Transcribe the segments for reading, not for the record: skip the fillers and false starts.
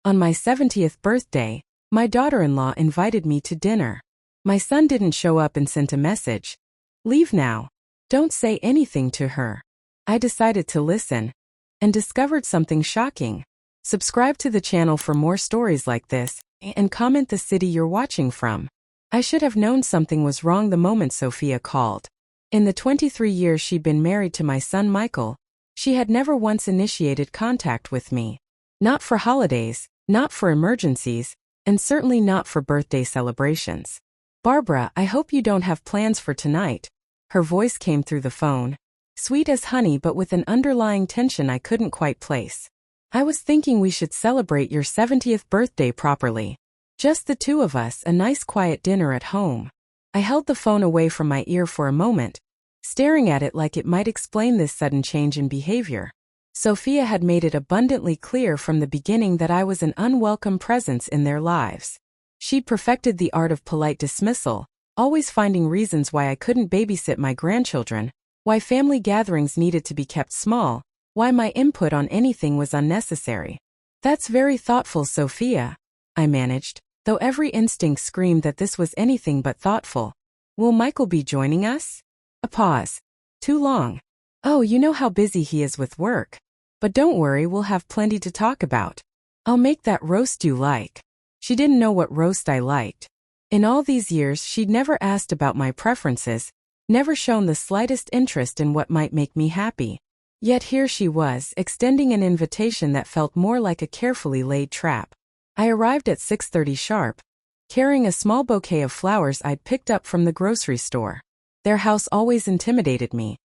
On my 70th birthday, my daughter-in-law invited me to dinner. My son didn't show up and sent a message. Leave now. Don't say anything to her. I decided to listen and discovered something shocking. Subscribe to the channel for more stories like this and comment the city you're watching from. I should have known something was wrong the moment Sophia called. In the 23 years she'd been married to my son Michael, she had never once initiated contact with me. Not for holidays, not for emergencies, and certainly not for birthday celebrations. Barbara, I hope you don't have plans for tonight. Her voice came through the phone, sweet as honey but with an underlying tension I couldn't quite place. I was thinking we should celebrate your 70th birthday properly. Just the two of us, a nice quiet dinner at home. I held the phone away from my ear for a moment, staring at it like it might explain this sudden change in behavior. Sophia had made it abundantly clear from the beginning that I was an unwelcome presence in their lives. She'd perfected the art of polite dismissal, always finding reasons why I couldn't babysit my grandchildren, why family gatherings needed to be kept small, why my input on anything was unnecessary. That's very thoughtful, Sophia, I managed, though every instinct screamed that this was anything but thoughtful. Will Michael be joining us? A pause. Too long. Oh, you know how busy he is with work. But don't worry, we'll have plenty to talk about. I'll make that roast you like. She didn't know what roast I liked. In all these years she'd never asked about my preferences, never shown the slightest interest in what might make me happy. Yet here she was, extending an invitation that felt more like a carefully laid trap. I arrived at 6:30 sharp, carrying a small bouquet of flowers I'd picked up from the grocery store. Their house always intimidated me.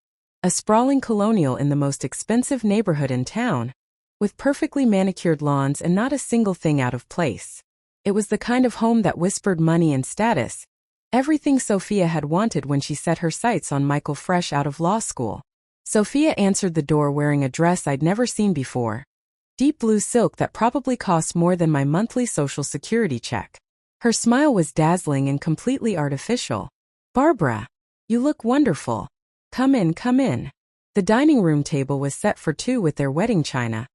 A sprawling colonial in the most expensive neighborhood in town, with perfectly manicured lawns and not a single thing out of place. It was the kind of home that whispered money and status, everything Sophia had wanted when she set her sights on Michael fresh out of law school. Sophia answered the door wearing a dress I'd never seen before. Deep blue silk that probably cost more than my monthly Social Security check. Her smile was dazzling and completely artificial. Barbara, you look wonderful. Come in, come in. The dining room table was set for two with their wedding china,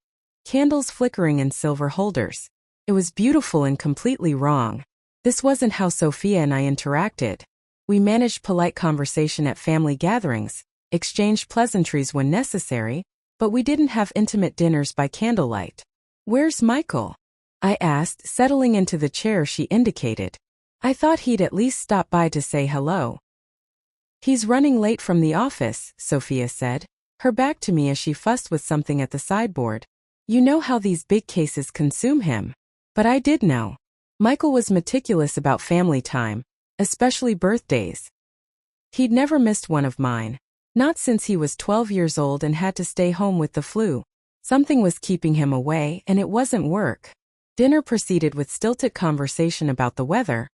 candles flickering in silver holders. It was beautiful and completely wrong. This wasn't how Sophia and I interacted. We managed polite conversation at family gatherings, exchanged pleasantries when necessary, but we didn't have intimate dinners by candlelight. Where's Michael? I asked, settling into the chair she indicated. I thought he'd at least stop by to say hello. He's running late from the office, Sophia said, her back to me as she fussed with something at the sideboard. You know how these big cases consume him. But I did know. Michael was meticulous about family time, especially birthdays. He'd never missed one of mine. Not since he was 12 years old and had to stay home with the flu. Something was keeping him away, and it wasn't work. Dinner proceeded with stilted conversation about the weather,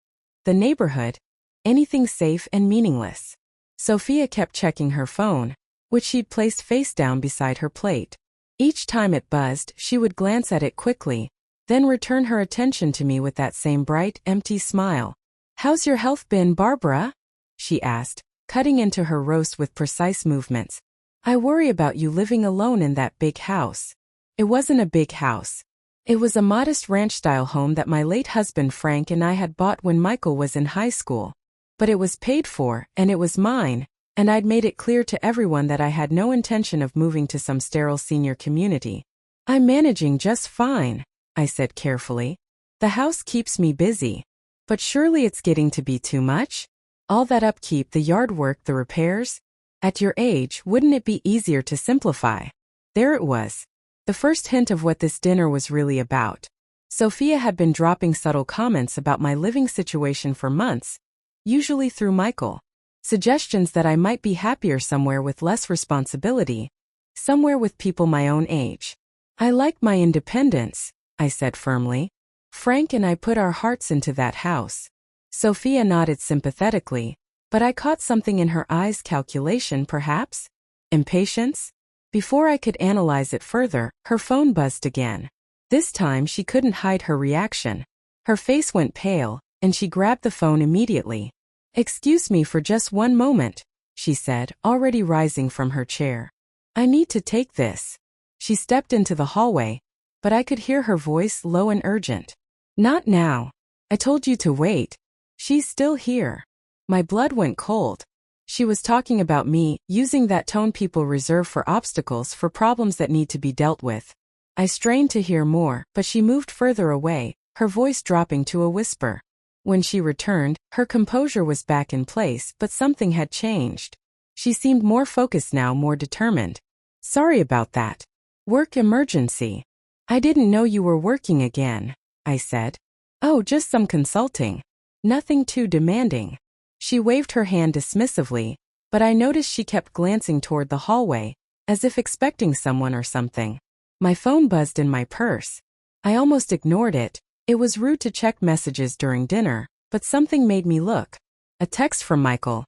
the neighborhood, anything safe and meaningless. Sophia kept checking her phone, which she'd placed face down beside her plate. Each time it buzzed, she would glance at it quickly, then return her attention to me with that same bright, empty smile. How's your health been, Barbara? She asked, cutting into her roast with precise movements. I worry about you living alone in that big house. It wasn't a big house. It was a modest ranch-style home that my late husband Frank and I had bought when Michael was in high school. But it was paid for, and it was mine, and I'd made it clear to everyone that I had no intention of moving to some sterile senior community. I'm managing just fine, I said carefully. The house keeps me busy. But surely it's getting to be too much? All that upkeep, the yard work, the repairs? At your age, wouldn't it be easier to simplify? There it was. The first hint of what this dinner was really about. Sophia had been dropping subtle comments about my living situation for months, usually through Michael. Suggestions that I might be happier somewhere with less responsibility, somewhere with people my own age. I like my independence, I said firmly. Frank and I put our hearts into that house. Sophia nodded sympathetically, but I caught something in her eyes. Calculation, perhaps? Impatience? Before I could analyze it further, her phone buzzed again. This time she couldn't hide her reaction. Her face went pale, and she grabbed the phone immediately. Excuse me for just one moment, she said, already rising from her chair. I need to take this. She stepped into the hallway, but I could hear her voice low and urgent. Not now. I told you to wait. She's still here. My blood went cold. She was talking about me, using that tone people reserve for obstacles, for problems that need to be dealt with. I strained to hear more, but she moved further away, her voice dropping to a whisper. When she returned, her composure was back in place, but something had changed. She seemed more focused now, more determined. Sorry about that. Work emergency. I didn't know you were working again, I said. Oh, just some consulting. Nothing too demanding. She waved her hand dismissively, but I noticed she kept glancing toward the hallway, as if expecting someone or something. My phone buzzed in my purse. I almost ignored it. It was rude to check messages during dinner, but something made me look. A text from Michael.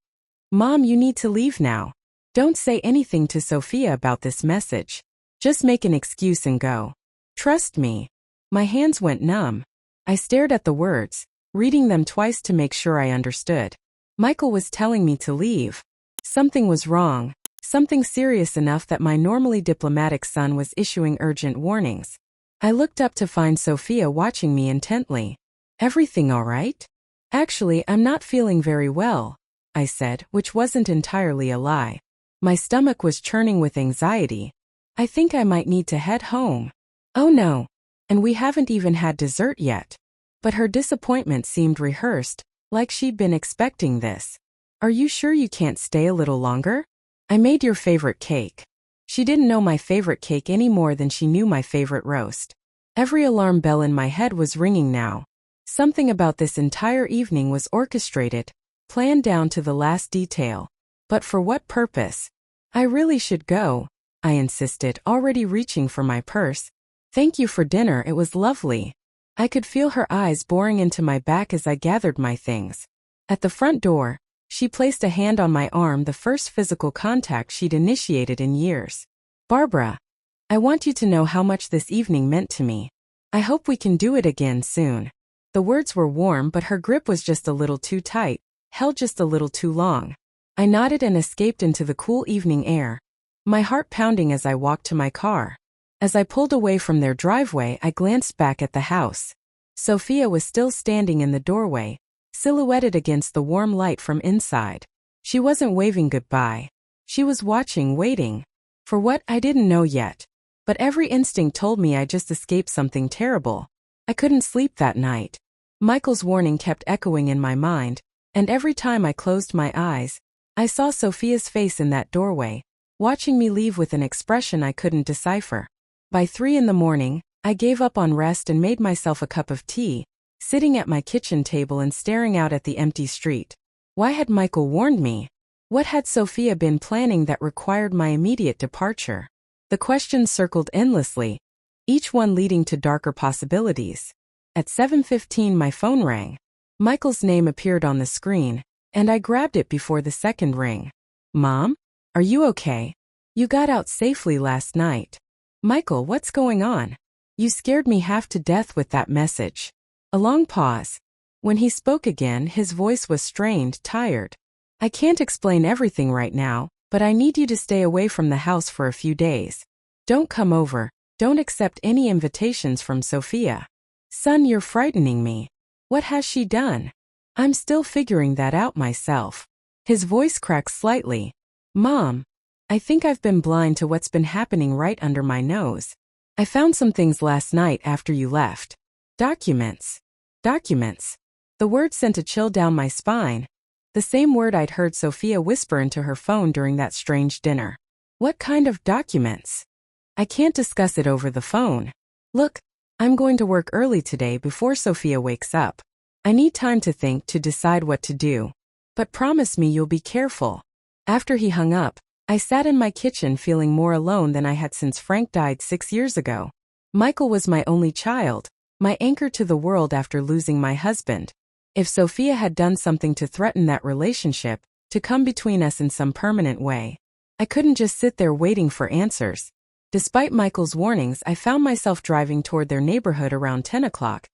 Mom, you need to leave now. Don't say anything to Sophia about this message. Just make an excuse and go. Trust me. My hands went numb. I stared at the words, reading them twice to make sure I understood. Michael was telling me to leave. Something was wrong, something serious enough that my normally diplomatic son was issuing urgent warnings. I looked up to find Sophia watching me intently. Everything all right? Actually, I'm not feeling very well, I said, which wasn't entirely a lie. My stomach was churning with anxiety. I think I might need to head home. Oh no. And we haven't even had dessert yet. But her disappointment seemed rehearsed, like she'd been expecting this. Are you sure you can't stay a little longer? I made your favorite cake. She didn't know my favorite cake any more than she knew my favorite roast. Every alarm bell in my head was ringing now. Something about this entire evening was orchestrated, planned down to the last detail. But for what purpose? I really should go, I insisted, already reaching for my purse. Thank you for dinner, it was lovely. I could feel her eyes boring into my back as I gathered my things. At the front door, she placed a hand on my arm, the first physical contact she'd initiated in years. Barbara, I want you to know how much this evening meant to me. I hope we can do it again soon. The words were warm, but her grip was just a little too tight, held just a little too long. I nodded and escaped into the cool evening air, my heart pounding as I walked to my car. As I pulled away from their driveway, I glanced back at the house. Sophia was still standing in the doorway, silhouetted against the warm light from inside. She wasn't waving goodbye. She was watching, waiting. For what, I didn't know yet. But every instinct told me I just escaped something terrible. I couldn't sleep that night. Michael's warning kept echoing in my mind, and every time I closed my eyes, I saw Sophia's face in that doorway, watching me leave with an expression I couldn't decipher. By 3 a.m, I gave up on rest and made myself a cup of tea, sitting at my kitchen table and staring out at the empty street. Why had Michael warned me? What had Sophia been planning that required my immediate departure? The questions circled endlessly, each one leading to darker possibilities. At 7:15 my phone rang. Michael's name appeared on the screen, and I grabbed it before the second ring. Mom? Are you okay? You got out safely last night. Michael, what's going on? You scared me half to death with that message. A long pause. When he spoke again, his voice was strained, tired. I can't explain everything right now, but I need you to stay away from the house for a few days. Don't come over. Don't accept any invitations from Sophia. Son, you're frightening me. What has she done? I'm still figuring that out myself. His voice cracked slightly. Mom, I think I've been blind to what's been happening right under my nose. I found some things last night after you left. Documents. Documents. The word sent a chill down my spine. The same word I'd heard Sophia whisper into her phone during that strange dinner. What kind of documents? I can't discuss it over the phone. Look, I'm going to work early today before Sophia wakes up. I need time to think, to decide what to do. But promise me you'll be careful. After he hung up, I sat in my kitchen feeling more alone than I had since Frank died 6 years ago. Michael was my only child, my anchor to the world after losing my husband. If Sophia had done something to threaten that relationship, to come between us in some permanent way, I couldn't just sit there waiting for answers. Despite Michael's warnings, I found myself driving toward their neighborhood around 10 o'clock,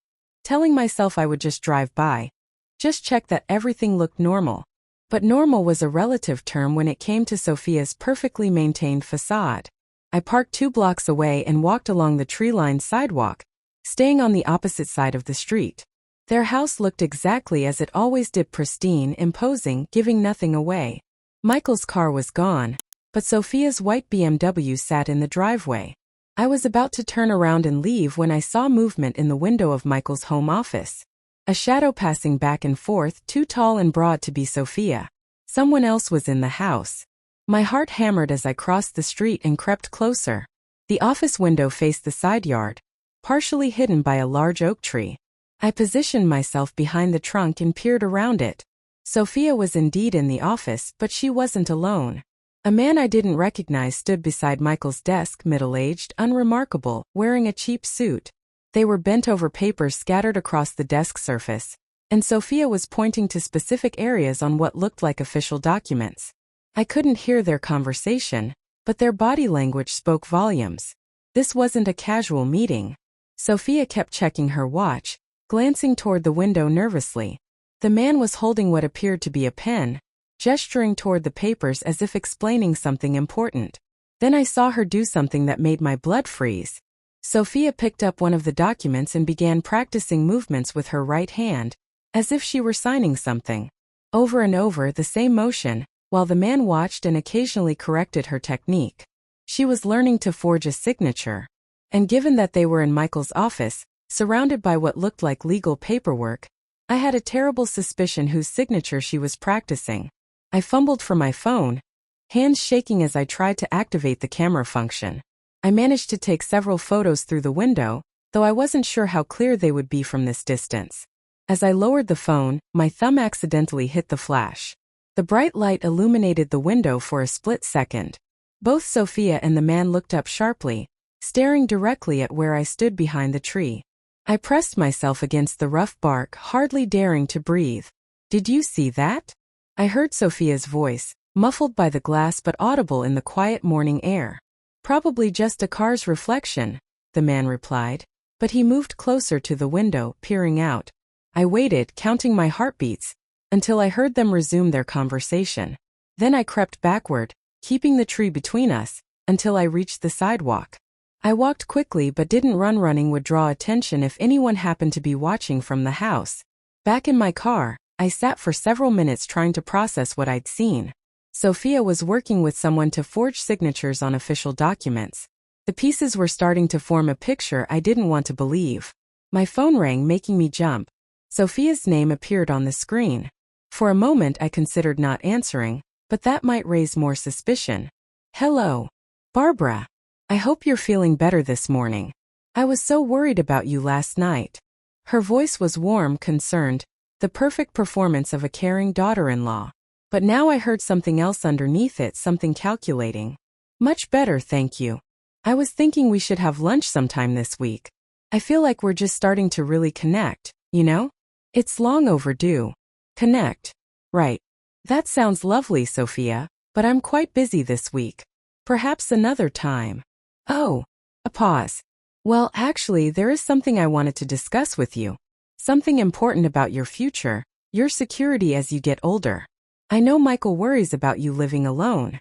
telling myself I would just drive by, just check that everything looked normal. But normal was a relative term when it came to Sophia's perfectly maintained facade. I parked 2 blocks away and walked along the tree-lined sidewalk, staying on the opposite side of the street. Their house looked exactly as it always did, pristine, imposing, giving nothing away. Michael's car was gone, but Sophia's white BMW sat in the driveway. I was about to turn around and leave when I saw movement in the window of Michael's home office. A shadow passing back and forth, too tall and broad to be Sophia. Someone else was in the house. My heart hammered as I crossed the street and crept closer. The office window faced the side yard, partially hidden by a large oak tree. I positioned myself behind the trunk and peered around it. Sophia was indeed in the office, but she wasn't alone. A man I didn't recognize stood beside Michael's desk, middle-aged, unremarkable, wearing a cheap suit. They were bent over papers scattered across the desk surface, and Sophia was pointing to specific areas on what looked like official documents. I couldn't hear their conversation, but their body language spoke volumes. This wasn't a casual meeting. Sophia kept checking her watch, glancing toward the window nervously. The man was holding what appeared to be a pen, gesturing toward the papers as if explaining something important. Then I saw her do something that made my blood freeze. Sophia picked up one of the documents and began practicing movements with her right hand, as if she were signing something. Over and over, the same motion, while the man watched and occasionally corrected her technique. She was learning to forge a signature. And given that they were in Michael's office, surrounded by what looked like legal paperwork, I had a terrible suspicion whose signature she was practicing. I fumbled for my phone, hands shaking as I tried to activate the camera function. I managed to take several photos through the window, though I wasn't sure how clear they would be from this distance. As I lowered the phone, my thumb accidentally hit the flash. The bright light illuminated the window for a split second. Both Sophia and the man looked up sharply, staring directly at where I stood behind the tree. I pressed myself against the rough bark, hardly daring to breathe. "Did you see that?" I heard Sophia's voice, muffled by the glass but audible in the quiet morning air. "Probably just a car's reflection," the man replied, but he moved closer to the window, peering out. I waited, counting my heartbeats, until I heard them resume their conversation. Then I crept backward, keeping the tree between us, until I reached the sidewalk. I walked quickly but didn't run. Running would draw attention if anyone happened to be watching from the house. Back in my car, I sat for several minutes trying to process what I'd seen. Sophia was working with someone to forge signatures on official documents. The pieces were starting to form a picture I didn't want to believe. My phone rang, making me jump. Sophia's name appeared on the screen. For a moment I considered not answering, but that might raise more suspicion. "Hello, Barbara. I hope you're feeling better this morning. I was so worried about you last night." Her voice was warm, concerned, the perfect performance of a caring daughter-in-law. But now I heard something else underneath it, something calculating. "Much better, thank you. I was thinking we should have lunch sometime this week. I feel like we're just starting to really connect, you know? It's long overdue." "Connect? Right. That sounds lovely, Sophia, but I'm quite busy this week. Perhaps another time." "Oh." A pause. "Well, actually, there is something I wanted to discuss with you. Something important about your future, your security as you get older. I know Michael worries about you living alone."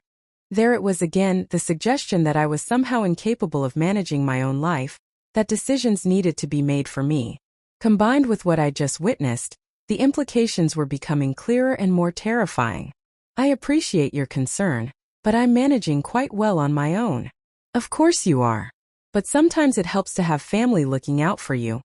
There it was again, the suggestion that I was somehow incapable of managing my own life, that decisions needed to be made for me. Combined with what I just witnessed, the implications were becoming clearer and more terrifying. "I appreciate your concern, but I'm managing quite well on my own." "Of course you are. But sometimes it helps to have family looking out for you.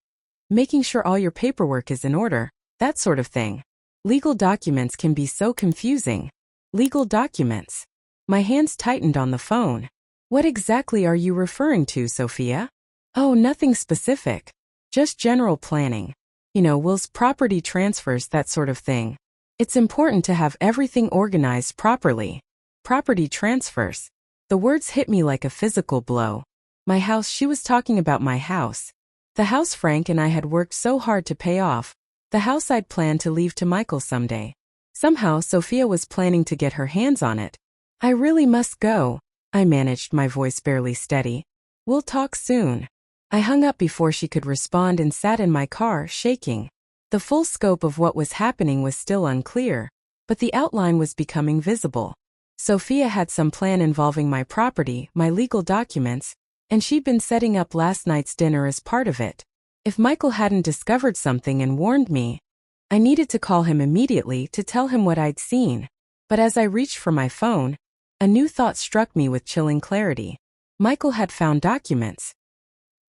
Making sure all your paperwork is in order, that sort of thing. Legal documents can be so confusing." "Legal documents?" My hands tightened on the phone. "What exactly are you referring to, Sophia?" "Oh, nothing specific. Just general planning. You know, wills, property transfers, that sort of thing. It's important to have everything organized properly." "Property transfers?" The words hit me like a physical blow. My house, she was talking about my house. The house Frank and I had worked so hard to pay off. The house I'd planned to leave to Michael someday. Somehow Sophia was planning to get her hands on it. "I really must go," I managed, my voice barely steady. "We'll talk soon." I hung up before she could respond and sat in my car, shaking. The full scope of what was happening was still unclear, but the outline was becoming visible. Sophia had some plan involving my property, my legal documents, and she'd been setting up last night's dinner as part of it. If Michael hadn't discovered something and warned me, I needed to call him immediately to tell him what I'd seen. But as I reached for my phone, a new thought struck me with chilling clarity. Michael had found documents.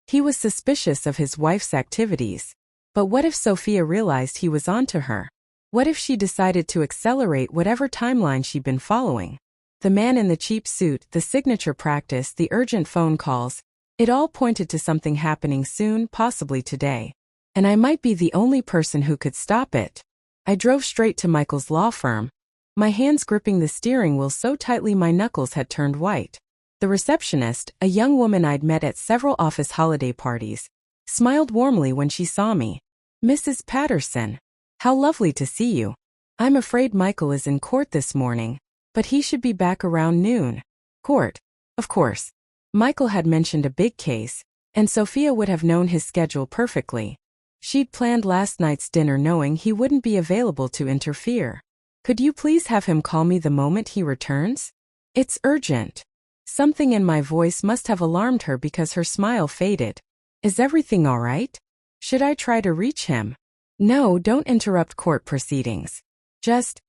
He was suspicious of his wife's activities. But what if Sophia realized he was onto her? What if she decided to accelerate whatever timeline she'd been following? The man in the cheap suit, the signature practice, the urgent phone calls, it all pointed to something happening soon, possibly today. And I might be the only person who could stop it. I drove straight to Michael's law firm, my hands gripping the steering wheel so tightly my knuckles had turned white. The receptionist, a young woman I'd met at several office holiday parties, smiled warmly when she saw me. "Mrs. Patterson, how lovely to see you. I'm afraid Michael is in court this morning, but he should be back around noon." Court. Of course. Michael had mentioned a big case, and Sophia would have known his schedule perfectly. She'd planned last night's dinner knowing he wouldn't be available to interfere. "Could you please have him call me the moment he returns? It's urgent." Something in my voice must have alarmed her because her smile faded. "Is everything all right? Should I try to reach him?" "No, don't interrupt court proceedings. Just,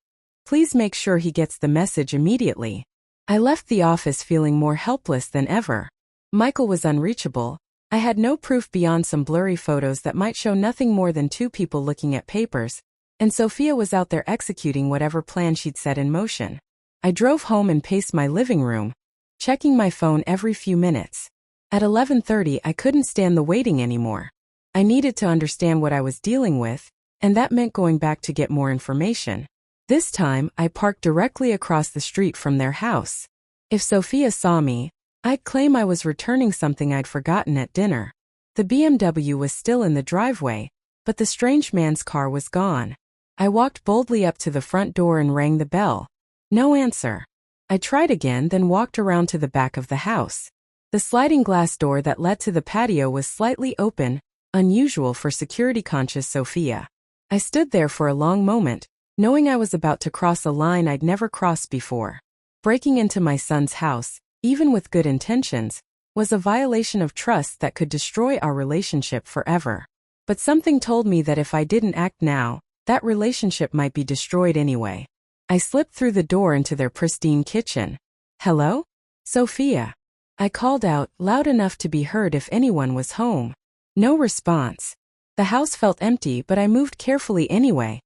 please make sure he gets the message immediately." I left the office feeling more helpless than ever. Michael was unreachable. I had no proof beyond some blurry photos that might show nothing more than two people looking at papers, and Sophia was out there executing whatever plan she'd set in motion. I drove home and paced my living room, checking my phone every few minutes. At 11:30, I couldn't stand the waiting anymore. I needed to understand what I was dealing with, and that meant going back to get more information. This time, I parked directly across the street from their house. If Sophia saw me, I'd claim I was returning something I'd forgotten at dinner. The BMW was still in the driveway, but the strange man's car was gone. I walked boldly up to the front door and rang the bell. No answer. I tried again, then walked around to the back of the house. The sliding glass door that led to the patio was slightly open, unusual for security-conscious Sophia. I stood there for a long moment, knowing I was about to cross a line I'd never crossed before. Breaking into my son's house, even with good intentions, was a violation of trust that could destroy our relationship forever. But something told me that if I didn't act now, that relationship might be destroyed anyway. I slipped through the door into their pristine kitchen. "Hello? Sophia." I called out, loud enough to be heard if anyone was home. No response. The house felt empty, but I moved carefully anyway,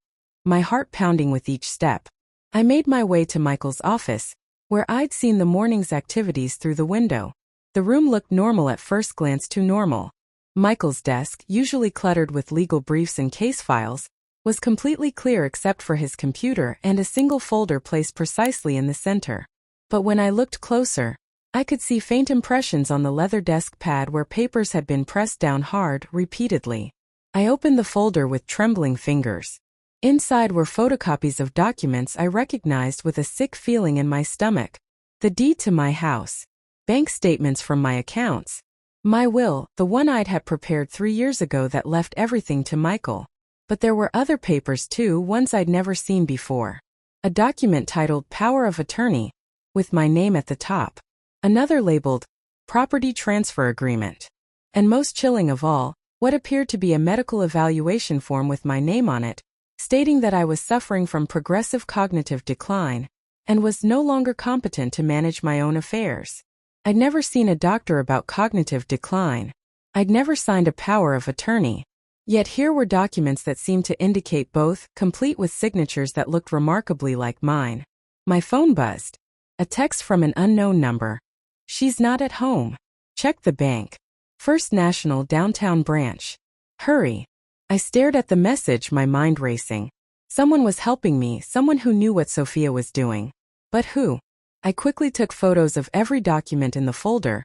my heart pounding with each step. I made my way to Michael's office, where I'd seen the morning's activities through the window. The room looked normal at first glance, too normal. Michael's desk, usually cluttered with legal briefs and case files, was completely clear except for his computer and a single folder placed precisely in the center. But when I looked closer, I could see faint impressions on the leather desk pad where papers had been pressed down hard, repeatedly. I opened the folder with trembling fingers. Inside were photocopies of documents I recognized with a sick feeling in my stomach. The deed to my house, bank statements from my accounts, my will, the one I'd had prepared 3 years ago that left everything to Michael. But there were other papers too, ones I'd never seen before. A document titled Power of Attorney, with my name at the top. Another labeled Property Transfer Agreement. And most chilling of all, what appeared to be a medical evaluation form with my name on it, stating that I was suffering from progressive cognitive decline and was no longer competent to manage my own affairs. I'd never seen a doctor about cognitive decline. I'd never signed a power of attorney. Yet here were documents that seemed to indicate both, complete with signatures that looked remarkably like mine. My phone buzzed. A text from an unknown number. "She's not at home. Check the bank. First National Downtown Branch. Hurry." I stared at the message, my mind racing. Someone was helping me, someone who knew what Sophia was doing. But who? I quickly took photos of every document in the folder,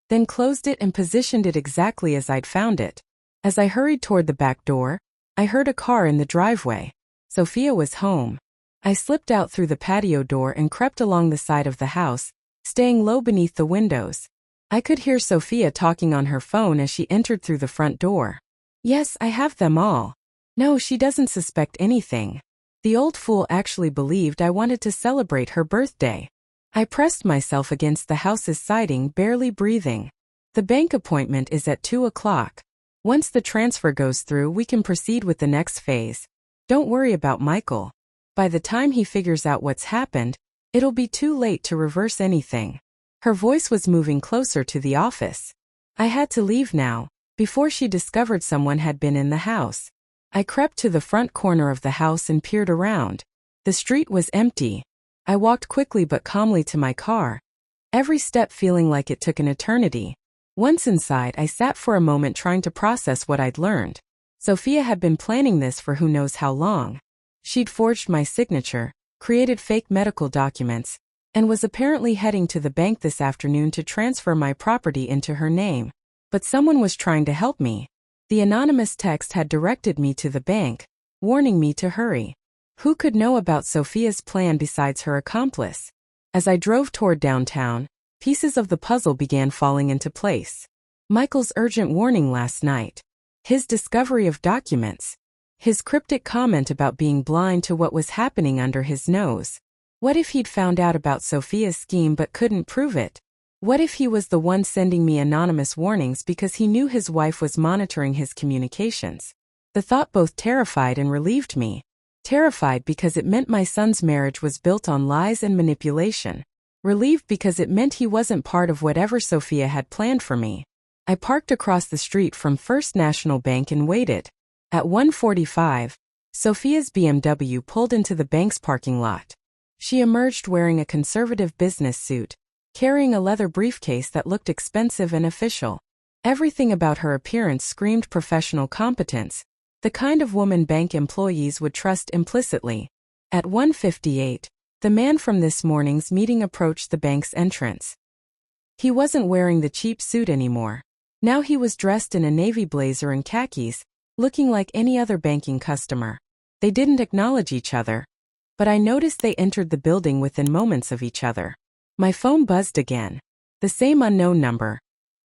then closed it and positioned it exactly as I'd found it. As I hurried toward the back door, I heard a car in the driveway. Sophia was home. I slipped out through the patio door and crept along the side of the house, staying low beneath the windows. I could hear Sophia talking on her phone as she entered through the front door. "Yes, I have them all. No, she doesn't suspect anything. The old fool actually believed I wanted to celebrate her birthday. I pressed myself against the house's siding, barely breathing. The bank appointment is at 2 o'clock. Once the transfer goes through, we can proceed with the next phase. Don't worry about Michael. By the time he figures out what's happened, it'll be too late to reverse anything. Her voice was moving closer to the office. I had to leave now, before she discovered someone had been in the house. I crept to the front corner of the house and peered around. The street was empty. I walked quickly but calmly to my car, every step feeling like it took an eternity. Once inside, I sat for a moment trying to process what I'd learned. Sophia had been planning this for who knows how long. She'd forged my signature, created fake medical documents, and was apparently heading to the bank this afternoon to transfer my property into her name. But someone was trying to help me. The anonymous text had directed me to the bank, warning me to hurry. Who could know about Sophia's plan besides her accomplice? As I drove toward downtown, pieces of the puzzle began falling into place. Michael's urgent warning last night. His discovery of documents. His cryptic comment about being blind to what was happening under his nose. What if he'd found out about Sophia's scheme but couldn't prove it? What if he was the one sending me anonymous warnings because he knew his wife was monitoring his communications? The thought both terrified and relieved me. Terrified because it meant my son's marriage was built on lies and manipulation. Relieved because it meant he wasn't part of whatever Sophia had planned for me. I parked across the street from First National Bank and waited. At 1:45, Sophia's BMW pulled into the bank's parking lot. She emerged wearing a conservative business suit, carrying a leather briefcase that looked expensive and official. Everything about her appearance screamed professional competence, the kind of woman bank employees would trust implicitly. At 1:58, the man from this morning's meeting approached the bank's entrance. He wasn't wearing the cheap suit anymore. Now he was dressed in a navy blazer and khakis, looking like any other banking customer. They didn't acknowledge each other, but I noticed they entered the building within moments of each other. My phone buzzed again. The same unknown number.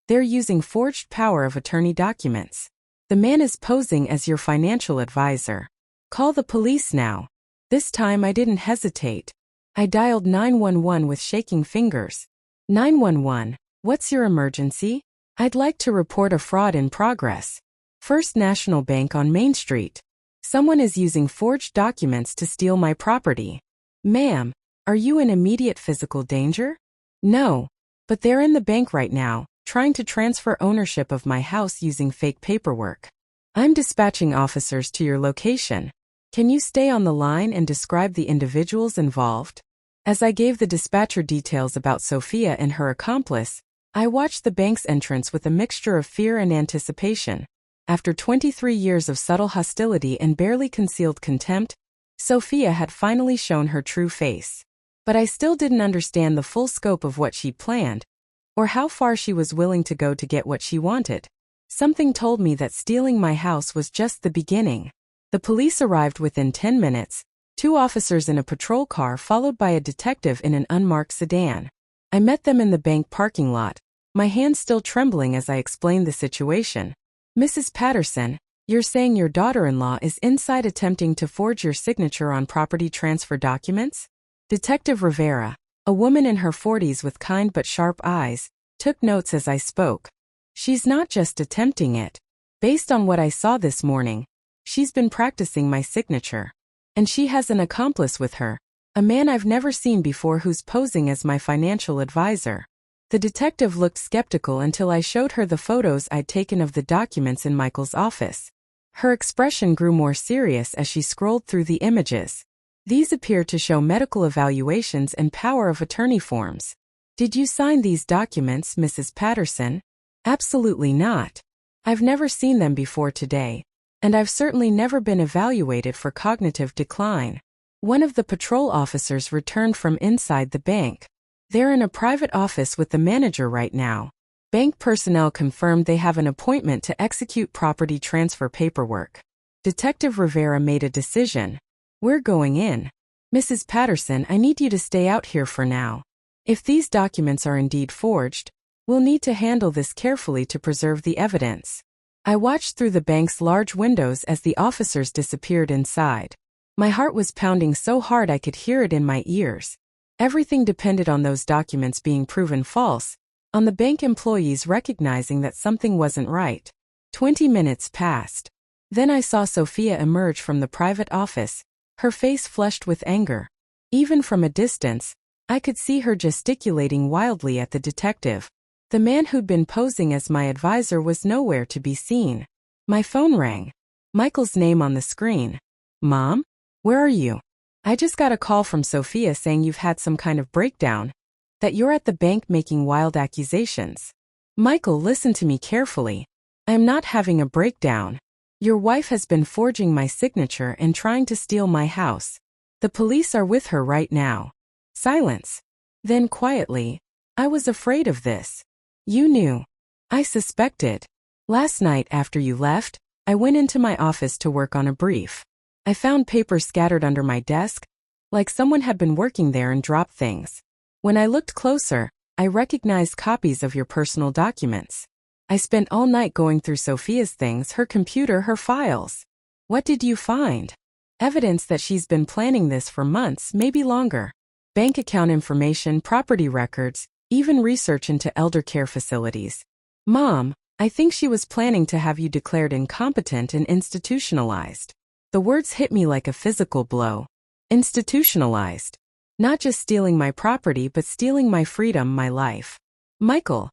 They're using forged power of attorney documents. The man is posing as your financial advisor. Call the police now. This time I didn't hesitate. I dialed 911 with shaking fingers. 911, what's your emergency? I'd like to report a fraud in progress. First National Bank on Main Street. Someone is using forged documents to steal my property. Ma'am, are you in immediate physical danger? No, but they're in the bank right now, trying to transfer ownership of my house using fake paperwork. I'm dispatching officers to your location. Can you stay on the line and describe the individuals involved? As I gave the dispatcher details about Sophia and her accomplice, I watched the bank's entrance with a mixture of fear and anticipation. After 23 years of subtle hostility and barely concealed contempt, Sophia had finally shown her true face. But I still didn't understand the full scope of what she planned, or how far she was willing to go to get what she wanted. Something told me that stealing my house was just the beginning. The police arrived within 10 minutes, 2 officers in a patrol car followed by a detective in an unmarked sedan. I met them in the bank parking lot, my hands still trembling as I explained the situation. Mrs. Patterson, you're saying your daughter-in-law is inside attempting to forge your signature on property transfer documents? Detective Rivera, a woman in her 40s with kind but sharp eyes, took notes as I spoke. She's not just attempting it. Based on what I saw this morning, she's been practicing my signature. And she has an accomplice with her, a man I've never seen before who's posing as my financial advisor. The detective looked skeptical until I showed her the photos I'd taken of the documents in Michael's office. Her expression grew more serious as she scrolled through the images. These appear to show medical evaluations and power of attorney forms. Did you sign these documents, Mrs. Patterson? Absolutely not. I've never seen them before today, and I've certainly never been evaluated for cognitive decline. One of the patrol officers returned from inside the bank. They're in a private office with the manager right now. Bank personnel confirmed they have an appointment to execute property transfer paperwork. Detective Rivera made a decision. We're going in. Mrs. Patterson, I need you to stay out here for now. If these documents are indeed forged, we'll need to handle this carefully to preserve the evidence. I watched through the bank's large windows as the officers disappeared inside. My heart was pounding so hard I could hear it in my ears. Everything depended on those documents being proven false, on the bank employees recognizing that something wasn't right. 20 minutes passed. Then I saw Sophia emerge from the private office, her face flushed with anger. Even from a distance, I could see her gesticulating wildly at the detective. The man who'd been posing as my advisor was nowhere to be seen. My phone rang. Michael's name on the screen. "Mom? Where are you? I just got a call from Sophia saying you've had some kind of breakdown, that you're at the bank making wild accusations." "Michael, listen to me carefully. I am not having a breakdown. Your wife has been forging my signature and trying to steal my house. The police are with her right now." Silence. Then quietly, "I was afraid of this." "You knew." "I suspected. Last night after you left, I went into my office to work on a brief. I found papers scattered under my desk, like someone had been working there and dropped things. When I looked closer, I recognized copies of your personal documents. I spent all night going through Sophia's things, her computer, her files." "What did you find?" "Evidence that she's been planning this for months, maybe longer. Bank account information, property records, even research into elder care facilities." "Mom, I think she was planning to have you declared incompetent and institutionalized." The words hit me like a physical blow. Institutionalized. Not just stealing my property, but stealing my freedom, my life. "Michael,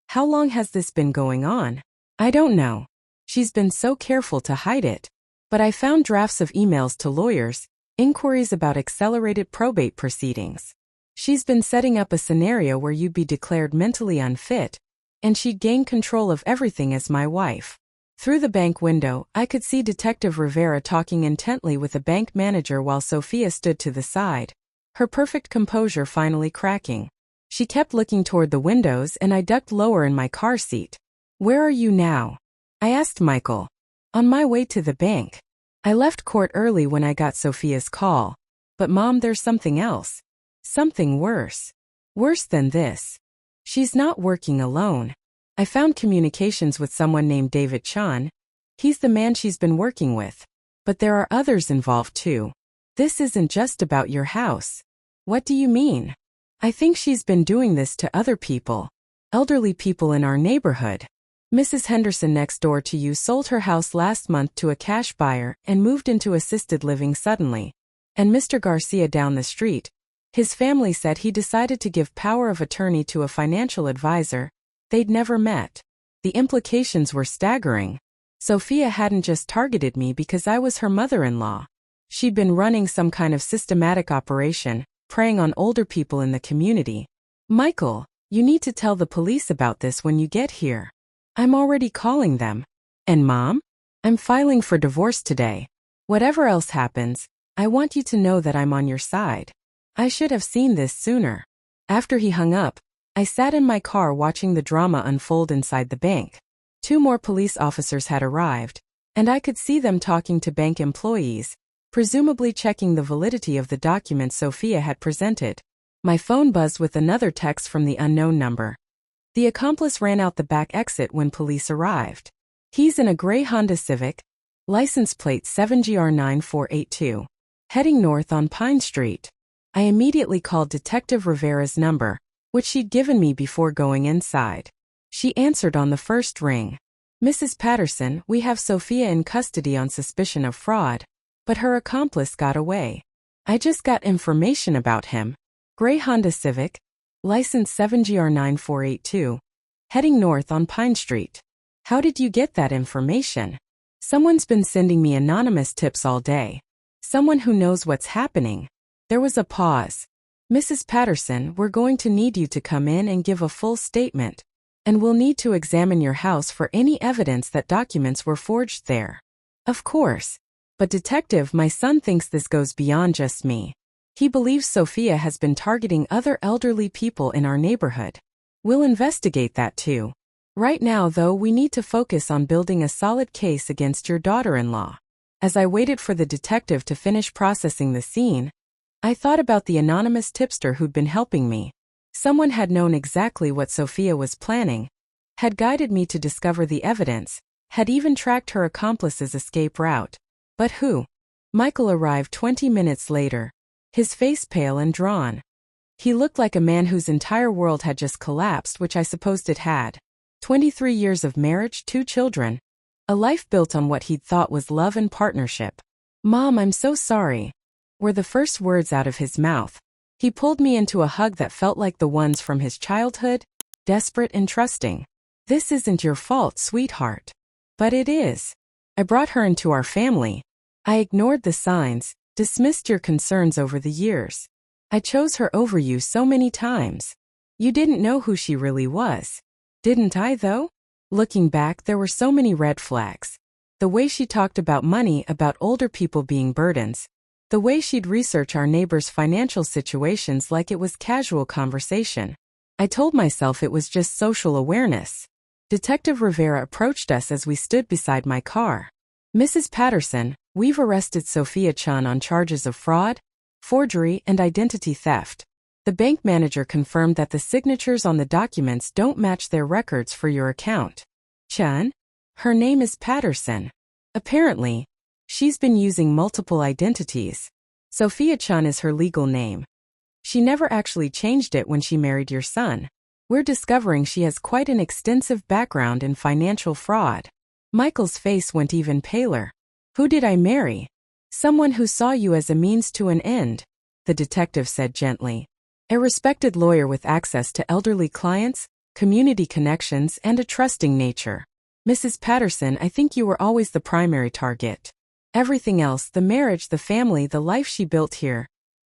how long has this been going on?" "I don't know. She's been so careful to hide it. But I found drafts of emails to lawyers, inquiries about accelerated probate proceedings. She's been setting up a scenario where you'd be declared mentally unfit, and she'd gain control of everything as my wife." Through the bank window, I could see Detective Rivera talking intently with a bank manager while Sophia stood to the side, her perfect composure finally cracking. She kept looking toward the windows and I ducked lower in my car seat. "Where are you now?" I asked Michael. "On my way to the bank. I left court early when I got Sophia's call. But Mom, there's something else. Something worse. Worse than this. She's not working alone. I found communications with someone named David Chan. He's the man she's been working with. But there are others involved too. This isn't just about your house." "What do you mean?" "I think she's been doing this to other people. Elderly people in our neighborhood. Mrs. Henderson next door to you sold her house last month to a cash buyer and moved into assisted living suddenly. And Mr. Garcia down the street, his family said he decided to give power of attorney to a financial advisor they'd never met. The implications were staggering. Sophia hadn't just targeted me because I was her mother-in-law. She'd been running some kind of systematic operation, preying on older people in the community." "Michael, you need to tell the police about this when you get here." "I'm already calling them." "And Mom? I'm filing for divorce today. Whatever else happens, I want you to know that I'm on your side. I should have seen this sooner." After he hung up, I sat in my car watching the drama unfold inside the bank. 2 more police officers had arrived, and I could see them talking to bank employees, presumably checking the validity of the documents Sophia had presented. My phone buzzed with another text from the unknown number. The accomplice ran out the back exit when police arrived. He's in a gray Honda Civic, license plate 7GR9482, heading north on Pine Street. I immediately called Detective Rivera's number, which she'd given me before going inside. She answered on the first ring. "Mrs. Patterson, we have Sophia in custody on suspicion of fraud, but her accomplice got away. I just got information about him. Gray Honda Civic, license 7GR9482, heading north on Pine Street." "How did you get that information?" "Someone's been sending me anonymous tips all day. Someone who knows what's happening." There was a pause. "Mrs. Patterson, we're going to need you to come in and give a full statement, and we'll need to examine your house for any evidence that documents were forged there." "Of course. But Detective, my son thinks this goes beyond just me. He believes Sophia has been targeting other elderly people in our neighborhood. We'll investigate that too. Right now, though, we need to focus on building a solid case against your daughter-in-law." As I waited for the detective to finish processing the scene, I thought about the anonymous tipster who'd been helping me. Someone had known exactly what Sophia was planning, had guided me to discover the evidence, had even tracked her accomplice's escape route. But who? Michael arrived 20 minutes later, his face pale and drawn. He looked like a man whose entire world had just collapsed, which I supposed it had. 23 years of marriage, 2 children. A life built on what he'd thought was love and partnership. "Mom, I'm so sorry," were the first words out of his mouth. He pulled me into a hug that felt like the ones from his childhood, desperate and trusting. "This isn't your fault, sweetheart." "But it is. I brought her into our family. I ignored the signs, dismissed your concerns over the years. I chose her over you so many times. You didn't know who she really was. Didn't I, though?" Looking back, there were so many red flags. The way she talked about money, about older people being burdens. The way she'd research our neighbors' financial situations like it was casual conversation. I told myself it was just social awareness. Detective Rivera approached us as we stood beside my car. "Mrs. Patterson, we've arrested Sophia Chun on charges of fraud, forgery, and identity theft. The bank manager confirmed that the signatures on the documents don't match their records for your account." "Chun? Her name is Patterson. Apparently, she's been using multiple identities. Sophia Chun is her legal name. She never actually changed it when she married your son. We're discovering she has quite an extensive background in financial fraud." Michael's face went even paler. "Who did I marry?" "Someone who saw you as a means to an end," the detective said gently. "A respected lawyer with access to elderly clients, community connections, and a trusting nature. Mrs. Patterson, I think you were always the primary target. Everything else, the marriage, the family, the life she built here,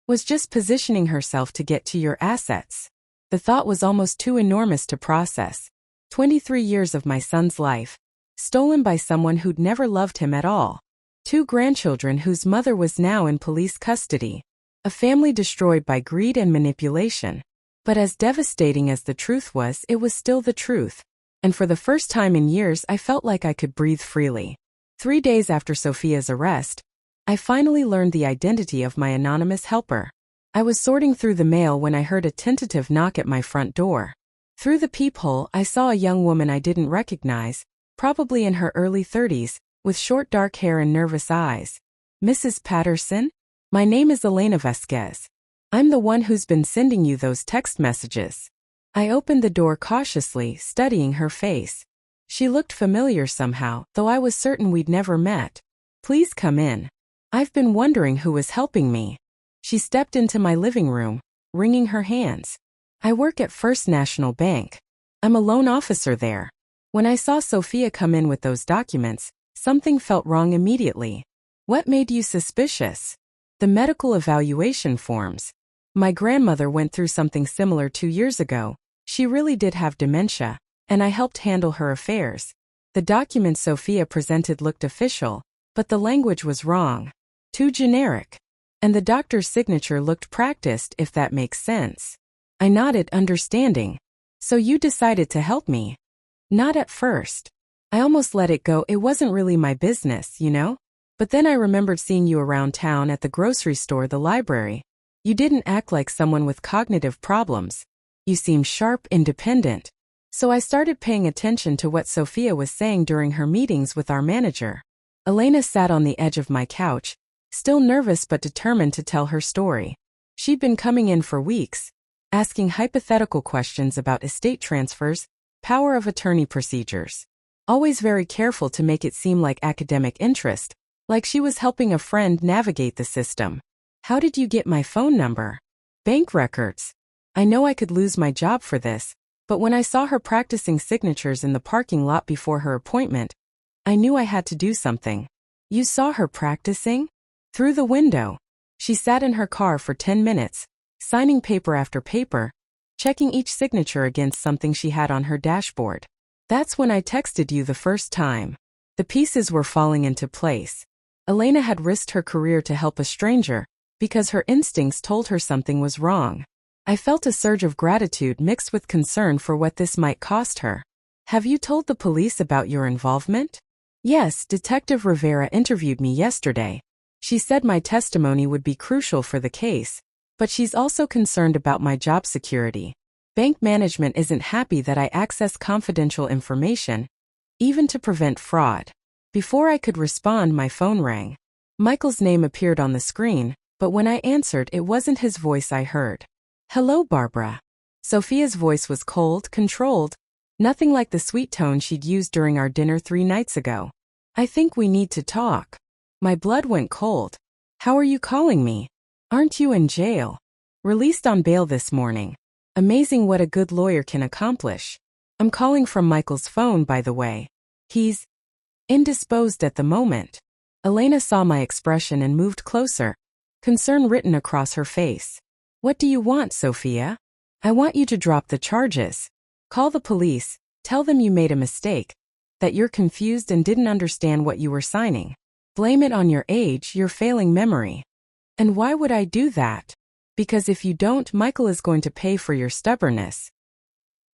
was just positioning herself to get to your assets." The thought was almost too enormous to process. 23 years of my son's life, stolen by someone who'd never loved him at all. 2 grandchildren whose mother was now in police custody. A family destroyed by greed and manipulation. But as devastating as the truth was, it was still the truth. And for the first time in years, I felt like I could breathe freely. 3 days after Sophia's arrest, I finally learned the identity of my anonymous helper. I was sorting through the mail when I heard a tentative knock at my front door. Through the peephole, I saw a young woman I didn't recognize, probably in her early 30s, with short dark hair and nervous eyes. "Mrs. Patterson? My name is Elena Vasquez. I'm the one who's been sending you those text messages." I opened the door cautiously, studying her face. She looked familiar somehow, though I was certain we'd never met. "Please come in. I've been wondering who was helping me." She stepped into my living room, wringing her hands. "I work at First National Bank. I'm a loan officer there." When I saw Sophia come in with those documents, something felt wrong immediately. "What made you suspicious?" "The medical evaluation forms. My grandmother went through something similar 2 years ago. She really did have dementia, and I helped handle her affairs. The documents Sophia presented looked official, but the language was wrong. Too generic. And the doctor's signature looked practiced, if that makes sense." I nodded, understanding. "So you decided to help me?" "Not at first. I almost let it go. It wasn't really my business, you know? But then I remembered seeing you around town at the grocery store, the library. You didn't act like someone with cognitive problems. You seemed sharp, independent. So I started paying attention to what Sophia was saying during her meetings with our manager." Elena sat on the edge of my couch, still nervous but determined to tell her story. She'd been coming in for weeks, asking hypothetical questions about estate transfers, power of attorney procedures. Always very careful to make it seem like academic interest, like she was helping a friend navigate the system. "How did you get my phone number?" "Bank records. I know I could lose my job for this, but when I saw her practicing signatures in the parking lot before her appointment, I knew I had to do something." "You saw her practicing?" "Through the window. She sat in her car for 10 minutes, signing paper after paper, checking each signature against something she had on her dashboard. That's when I texted you the first time." The pieces were falling into place. Elena had risked her career to help a stranger, because her instincts told her something was wrong. I felt a surge of gratitude mixed with concern for what this might cost her. "Have you told the police about your involvement?" "Yes, Detective Rivera interviewed me yesterday. She said my testimony would be crucial for the case, but she's also concerned about my job security. Bank management isn't happy that I access confidential information, even to prevent fraud." Before I could respond, my phone rang. Michael's name appeared on the screen, but when I answered, it wasn't his voice I heard. Hello, Barbara. Sophia's voice was cold, controlled, nothing like the sweet tone she'd used during our dinner 3 nights ago. I think we need to talk. My blood went cold. How are you calling me? Aren't you in jail? Released on bail this morning. Amazing what a good lawyer can accomplish. I'm calling from Michael's phone, by the way. He's indisposed at the moment. Elena saw my expression and moved closer, concern written across her face. What do you want, Sophia? I want you to drop the charges. Call the police, tell them you made a mistake, that you're confused and didn't understand what you were signing. Blame it on your age, your failing memory. And why would I do that? Because if you don't, Michael is going to pay for your stubbornness.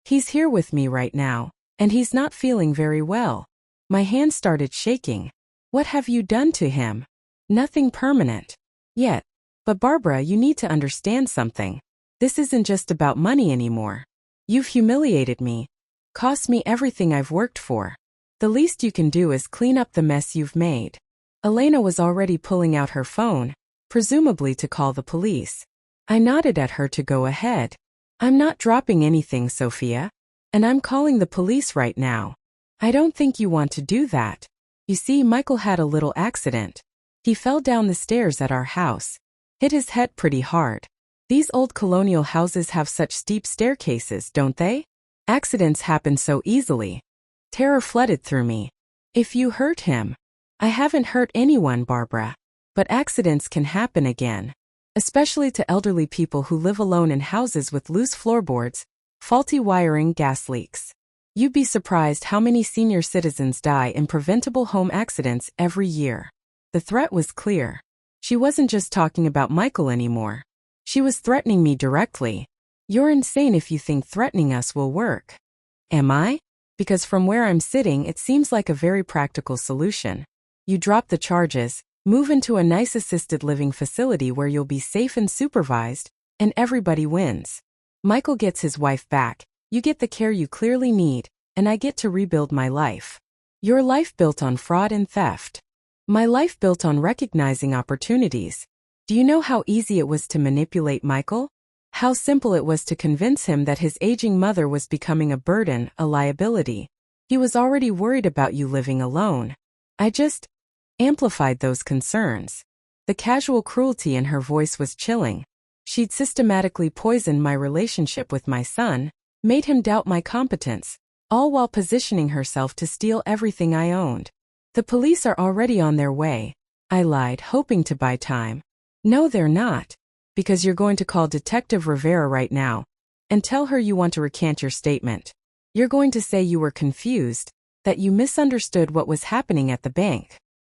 He's here with me right now, and he's not feeling very well. My hand started shaking. What have you done to him? Nothing permanent. Yet. But Barbara, you need to understand something. This isn't just about money anymore. You've humiliated me. Cost me everything I've worked for. The least you can do is clean up the mess you've made. Elena was already pulling out her phone, presumably to call the police. I nodded at her to go ahead. I'm not dropping anything, Sophia. And I'm calling the police right now. I don't think you want to do that. You see, Michael had a little accident. He fell down the stairs at our house. Hit his head pretty hard. These old colonial houses have such steep staircases, don't they? Accidents happen so easily. Terror flooded through me. If you hurt him. I haven't hurt anyone, Barbara. But accidents can happen again. Especially to elderly people who live alone in houses with loose floorboards, faulty wiring, gas leaks. You'd be surprised how many senior citizens die in preventable home accidents every year. The threat was clear. She wasn't just talking about Michael anymore. She was threatening me directly. You're insane if you think threatening us will work. Am I? Because from where I'm sitting, it seems like a very practical solution. You drop the charges, move into a nice assisted living facility where you'll be safe and supervised, and everybody wins. Michael gets his wife back, you get the care you clearly need, and I get to rebuild my life. Your life built on fraud and theft. My life built on recognizing opportunities. Do you know how easy it was to manipulate Michael? How simple it was to convince him that his aging mother was becoming a burden, a liability. He was already worried about you living alone. I just amplified those concerns. The casual cruelty in her voice was chilling. She'd systematically poisoned my relationship with my son, made him doubt my competence, all while positioning herself to steal everything I owned. The police are already on their way. I lied, hoping to buy time. No, they're not. Because you're going to call Detective Rivera right now and tell her you want to recant your statement. You're going to say you were confused, that you misunderstood what was happening at the bank.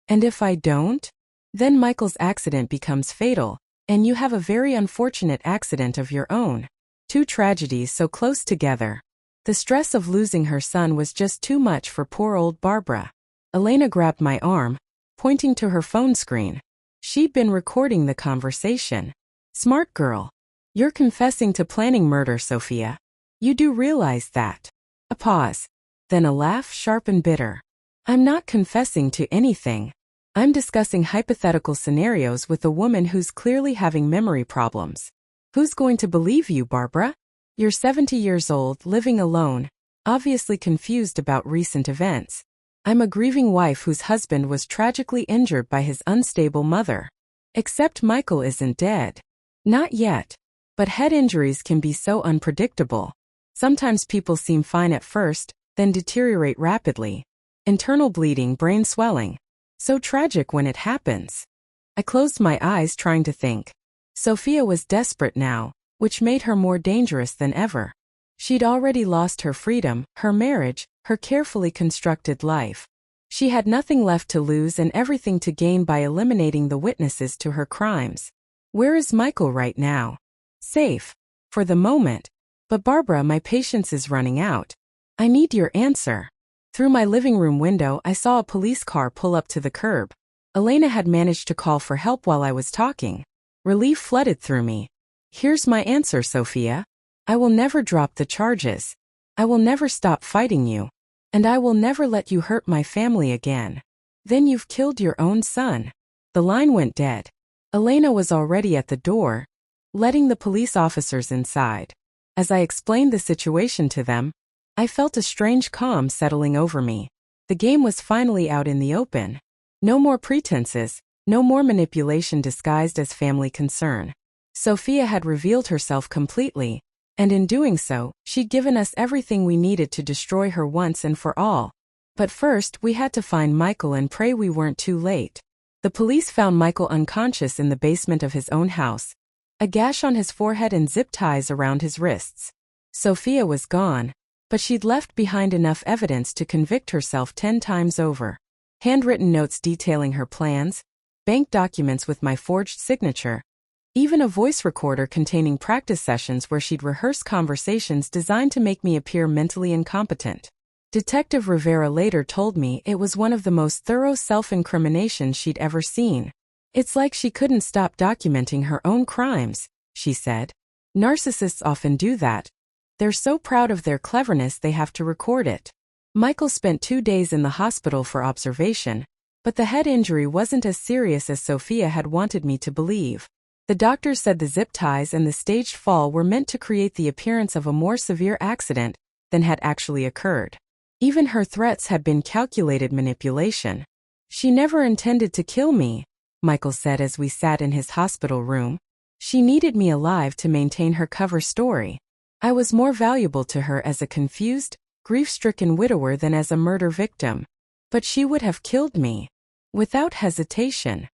And if I don't? Then Michael's accident becomes fatal, and you have a very unfortunate accident of your own. 2 tragedies so close together. The stress of losing her son was just too much for poor old Barbara. Elena grabbed my arm, pointing to her phone screen. She'd been recording the conversation. Smart girl. You're confessing to planning murder, Sophia. You do realize that. A pause. Then a laugh, sharp and bitter. I'm not confessing to anything. I'm discussing hypothetical scenarios with a woman who's clearly having memory problems. Who's going to believe you, Barbara? You're 70 years old, living alone, obviously confused about recent events. I'm a grieving wife whose husband was tragically injured by his unstable mother. Except Michael isn't dead. Not yet. But head injuries can be so unpredictable. Sometimes people seem fine at first, then deteriorate rapidly. Internal bleeding, brain swelling. So tragic when it happens. I closed my eyes trying to think. Sophia was desperate now, which made her more dangerous than ever. She'd already lost her freedom, her marriage, her carefully constructed life. She had nothing left to lose and everything to gain by eliminating the witnesses to her crimes. Where is Michael right now? Safe. For the moment. But Barbara, my patience is running out. I need your answer. Through my living room window, I saw a police car pull up to the curb. Elena had managed to call for help while I was talking. Relief flooded through me. Here's my answer, Sophia. I will never drop the charges. I will never stop fighting you. And I will never let you hurt my family again. Then you've killed your own son. The line went dead. Elena was already at the door, letting the police officers inside. As I explained the situation to them, I felt a strange calm settling over me. The game was finally out in the open. No more pretenses, no more manipulation disguised as family concern. Sophia had revealed herself completely, and in doing so, she'd given us everything we needed to destroy her once and for all. But first, we had to find Michael and pray we weren't too late. The police found Michael unconscious in the basement of his own house, a gash on his forehead and zip ties around his wrists. Sophia was gone, but she'd left behind enough evidence to convict herself 10 times over. Handwritten notes detailing her plans, bank documents with my forged signature, even a voice recorder containing practice sessions where she'd rehearse conversations designed to make me appear mentally incompetent. Detective Rivera later told me it was one of the most thorough self-incriminations she'd ever seen. It's like she couldn't stop documenting her own crimes, she said. Narcissists often do that. They're so proud of their cleverness they have to record it. Michael spent 2 days in the hospital for observation, but the head injury wasn't as serious as Sophia had wanted me to believe. The doctors said the zip ties and the staged fall were meant to create the appearance of a more severe accident than had actually occurred. Even her threats had been calculated manipulation. She never intended to kill me, Michael said as we sat in his hospital room. She needed me alive to maintain her cover story. I was more valuable to her as a confused, grief-stricken widower than as a murder victim. But she would have killed me. Without hesitation.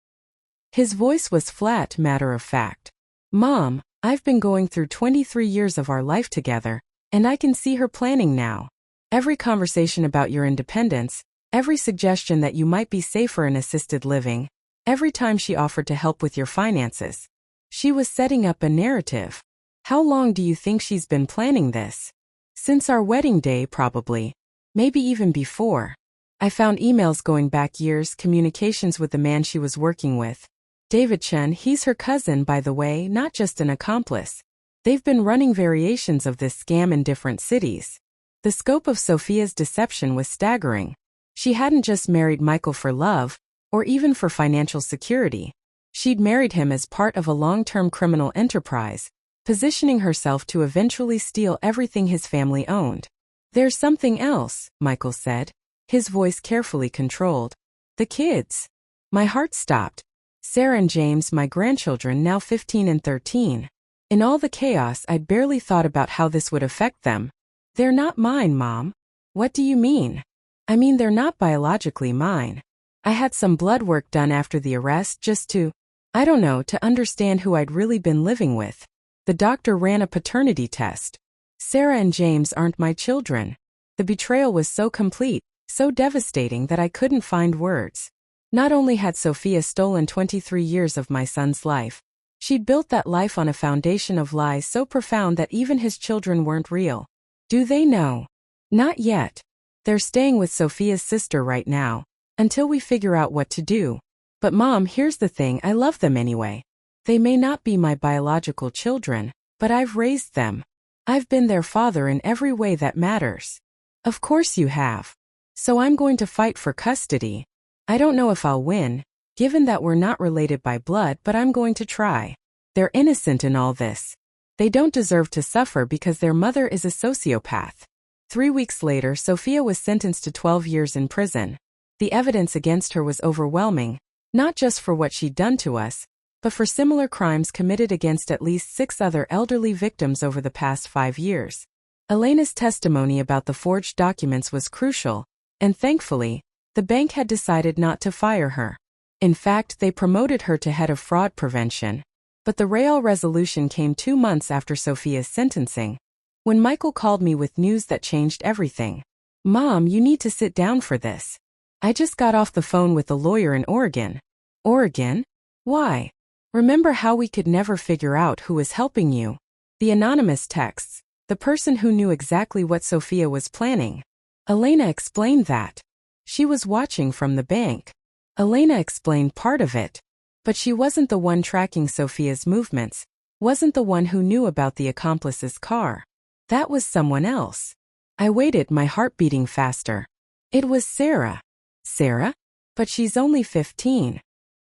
His voice was flat, matter-of-fact. Mom, I've been going through 23 years of our life together, and I can see her planning now. Every conversation about your independence, every suggestion that you might be safer in assisted living, every time she offered to help with your finances. She was setting up a narrative. How long do you think she's been planning this? Since our wedding day, probably. Maybe even before. I found emails going back years, communications with the man she was working with. David Chen, he's her cousin, by the way, not just an accomplice. They've been running variations of this scam in different cities. The scope of Sophia's deception was staggering. She hadn't just married Michael for love, or even for financial security. She'd married him as part of a long-term criminal enterprise, positioning herself to eventually steal everything his family owned. There's something else, Michael said, his voice carefully controlled. The kids. My heart stopped. Sarah and James, my grandchildren, now 15 and 13. In all the chaos, I'd barely thought about how this would affect them. They're not mine, Mom. What do you mean? I mean, they're not biologically mine. I had some blood work done after the arrest just to, to understand who I'd really been living with. The doctor ran a paternity test. Sarah and James aren't my children. The betrayal was so complete, so devastating that I couldn't find words. Not only had Sophia stolen 23 years of my son's life, she'd built that life on a foundation of lies so profound that even his children weren't real. Do they know? Not yet. They're staying with Sophia's sister right now, until we figure out what to do. But Mom, here's the thing, I love them anyway. They may not be my biological children, but I've raised them. I've been their father in every way that matters. Of course you have. So I'm going to fight for custody. I don't know if I'll win, given that we're not related by blood, but I'm going to try. They're innocent in all this. They don't deserve to suffer because their mother is a sociopath. 3 weeks later, Sophia was sentenced to 12 years in prison. The evidence against her was overwhelming, not just for what she'd done to us, but for similar crimes committed against at least 6 other elderly victims over the past 5 years. Elena's testimony about the forged documents was crucial, and thankfully, the bank had decided not to fire her. In fact, they promoted her to head of fraud prevention. But the real resolution came 2 months after Sophia's sentencing, when Michael called me with news that changed everything. Mom, you need to sit down for this. I just got off the phone with a lawyer in Oregon. Oregon? Why? Remember how we could never figure out who was helping you? The anonymous texts, the person who knew exactly what Sophia was planning. Elena explained that. She was watching from the bank. Elena explained part of it. But she wasn't the one tracking Sophia's movements, wasn't the one who knew about the accomplice's car. That was someone else. I waited, my heart beating faster. It was Sarah. Sarah? But she's only 15.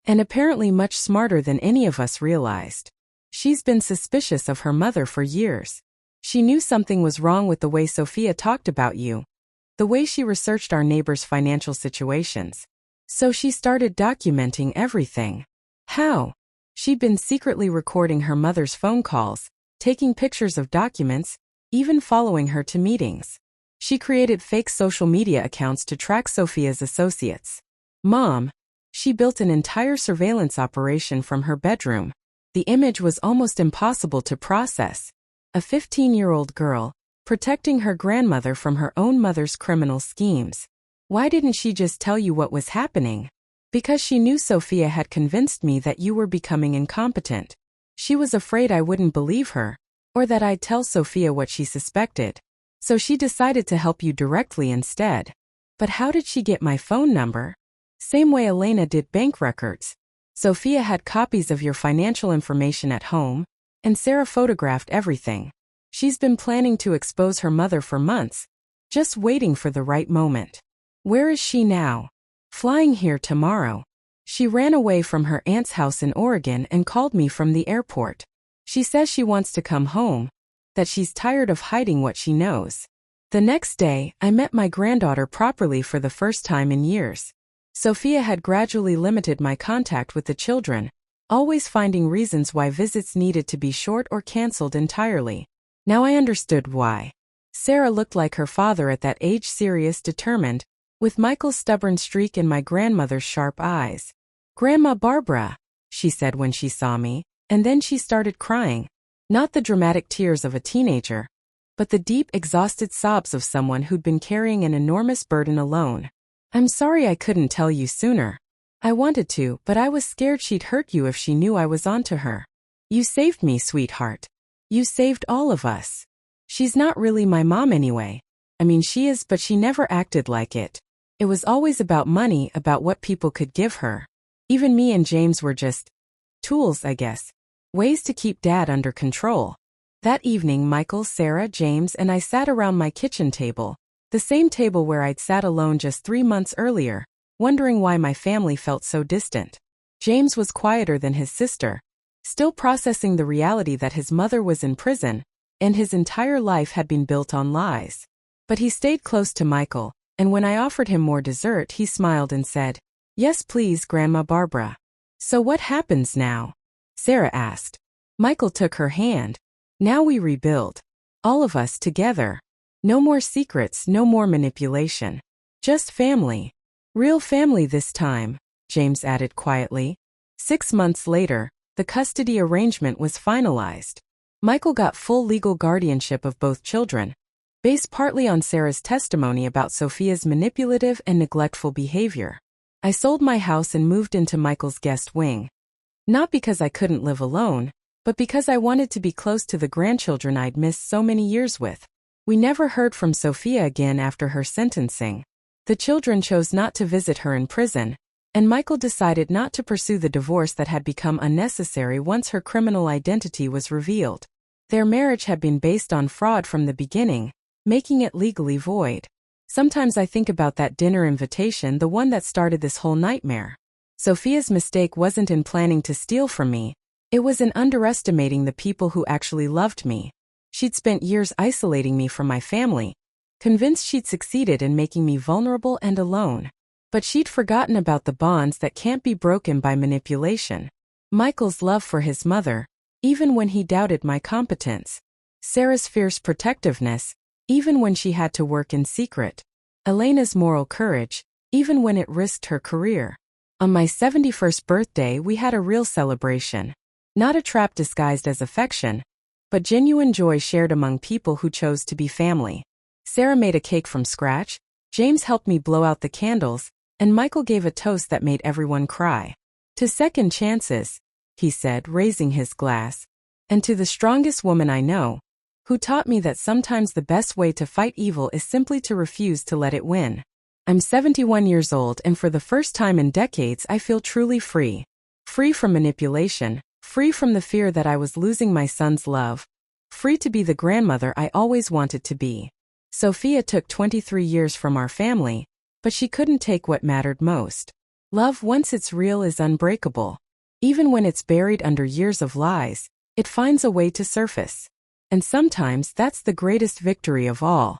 And apparently much smarter than any of us realized. She's been suspicious of her mother for years. She knew something was wrong with the way Sophia talked about you, the way she researched our neighbors' financial situations. So she started documenting everything. How? She'd been secretly recording her mother's phone calls, taking pictures of documents, even following her to meetings. She created fake social media accounts to track Sophia's associates. Mom, she built an entire surveillance operation from her bedroom. The image was almost impossible to process. A 15-year-old girl, protecting her grandmother from her own mother's criminal schemes. Why didn't she just tell you what was happening? Because she knew Sophia had convinced me that you were becoming incompetent. She was afraid I wouldn't believe her, or that I'd tell Sophia what she suspected. So she decided to help you directly instead. But how did she get my phone number? Same way Elena did bank records. Sophia had copies of your financial information at home, and Sarah photographed everything. She's been planning to expose her mother for months, just waiting for the right moment. Where is she now? Flying here tomorrow. She ran away from her aunt's house in Oregon and called me from the airport. She says she wants to come home, that she's tired of hiding what she knows. The next day, I met my granddaughter properly for the first time in years. Sophia had gradually limited my contact with the children, always finding reasons why visits needed to be short or canceled entirely. Now I understood why. Sarah looked like her father at that age, serious, determined, with Michael's stubborn streak in my grandmother's sharp eyes. "Grandma Barbara," she said when she saw me, and then she started crying. Not the dramatic tears of a teenager, but the deep, exhausted sobs of someone who'd been carrying an enormous burden alone. "I'm sorry I couldn't tell you sooner. I wanted to, but I was scared she'd hurt you if she knew I was onto her. You saved me, sweetheart. You saved all of us. She's not really my mom anyway. I mean, she is, but she never acted like it. It was always about money, about what people could give her. Even me and James were just tools, I guess. Ways to keep Dad under control." That evening, Michael, Sarah, James, and I sat around my kitchen table, the same table where I'd sat alone just 3 months earlier, wondering why my family felt so distant. James was quieter than his sister, still processing the reality that his mother was in prison, and his entire life had been built on lies. But he stayed close to Michael, and when I offered him more dessert, he smiled and said, "Yes, please, Grandma Barbara." "So what happens now?" Sarah asked. Michael took her hand. "Now we rebuild. All of us together. No more secrets, no more manipulation. Just family. Real family this time," James added quietly. 6 months later, the custody arrangement was finalized. Michael got full legal guardianship of both children, based partly on Sarah's testimony about Sophia's manipulative and neglectful behavior. I sold my house and moved into Michael's guest wing. Not because I couldn't live alone, but because I wanted to be close to the grandchildren I'd missed so many years with. We never heard from Sophia again after her sentencing. The children chose not to visit her in prison, and Michael decided not to pursue the divorce that had become unnecessary once her criminal identity was revealed. Their marriage had been based on fraud from the beginning, making it legally void. Sometimes I think about that dinner invitation, the one that started this whole nightmare. Sophia's mistake wasn't in planning to steal from me. It was in underestimating the people who actually loved me. She'd spent years isolating me from my family, convinced she'd succeeded in making me vulnerable and alone. But she'd forgotten about the bonds that can't be broken by manipulation. Michael's love for his mother, even when he doubted my competence. Sarah's fierce protectiveness, even when she had to work in secret. Elena's moral courage, even when it risked her career. On my 71st birthday, we had a real celebration. Not a trap disguised as affection, but genuine joy shared among people who chose to be family. Sarah made a cake from scratch, James helped me blow out the candles, and Michael gave a toast that made everyone cry. "To second chances," he said, raising his glass, "and to the strongest woman I know, who taught me that sometimes the best way to fight evil is simply to refuse to let it win." I'm 71 years old, and for the first time in decades I feel truly free. Free from manipulation, free from the fear that I was losing my son's love, free to be the grandmother I always wanted to be. Sophia took 23 years from our family, but she couldn't take what mattered most. Love, once it's real, is unbreakable. Even when it's buried under years of lies, It finds a way to surface. And sometimes that's the greatest victory of all.